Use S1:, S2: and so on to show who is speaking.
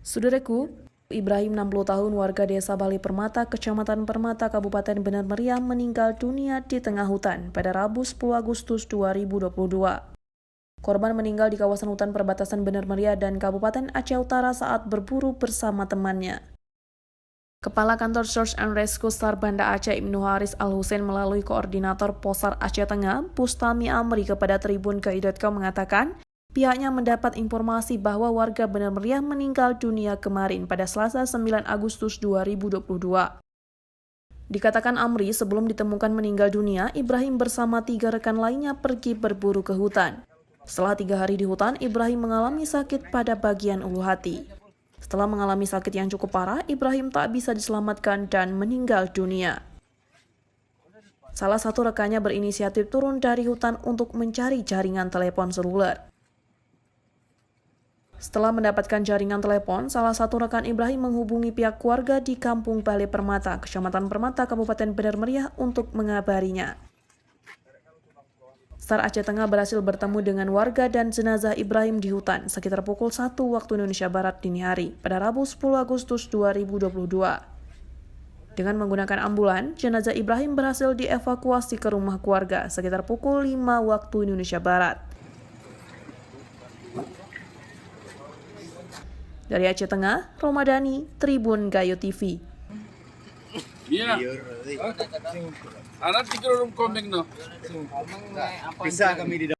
S1: Saudaraku, Ibrahim 60 tahun warga desa Bali Permata, Kecamatan Permata, Kabupaten Bener Meriah meninggal dunia di tengah hutan pada Rabu 10 Agustus 2022. Korban meninggal di kawasan hutan perbatasan Bener Meriah dan Kabupaten Aceh Utara saat berburu bersama temannya. Kepala Kantor Search and Rescue SAR Banda Aceh Ibnu Haris Al-Husain melalui Koordinator Posar Aceh Tengah, Bustami Amri kepada Tribun.ki.com mengatakan, pihaknya mendapat informasi bahwa warga Bener Meriah meninggal dunia kemarin pada Selasa 9 Agustus 2022. Dikatakan Amri, sebelum ditemukan meninggal dunia, Ibrahim bersama 3 rekan lainnya pergi berburu ke hutan. Setelah 3 hari di hutan, Ibrahim mengalami sakit pada bagian ulu hati. Setelah mengalami sakit yang cukup parah, Ibrahim tak bisa diselamatkan dan meninggal dunia. Salah satu rekannya berinisiatif turun dari hutan untuk mencari jaringan telepon seluler. Setelah mendapatkan jaringan telepon, salah satu rekan Ibrahim menghubungi pihak keluarga di Kampung Bali Permata, Kecamatan Permata, Kabupaten Bener Meriah untuk mengabarinya. SAR Aceh Tengah berhasil bertemu dengan warga dan jenazah Ibrahim di hutan sekitar pukul 1 waktu Indonesia Barat dini hari pada Rabu 10 Agustus 2022. Dengan menggunakan ambulan, jenazah Ibrahim berhasil dievakuasi ke rumah keluarga sekitar pukul 5 waktu Indonesia Barat. Dari Aceh Tengah, Romadani, Tribun Gayo TV.
S2: Iya. Anak tiga orang komeng no.
S3: Bisa kami di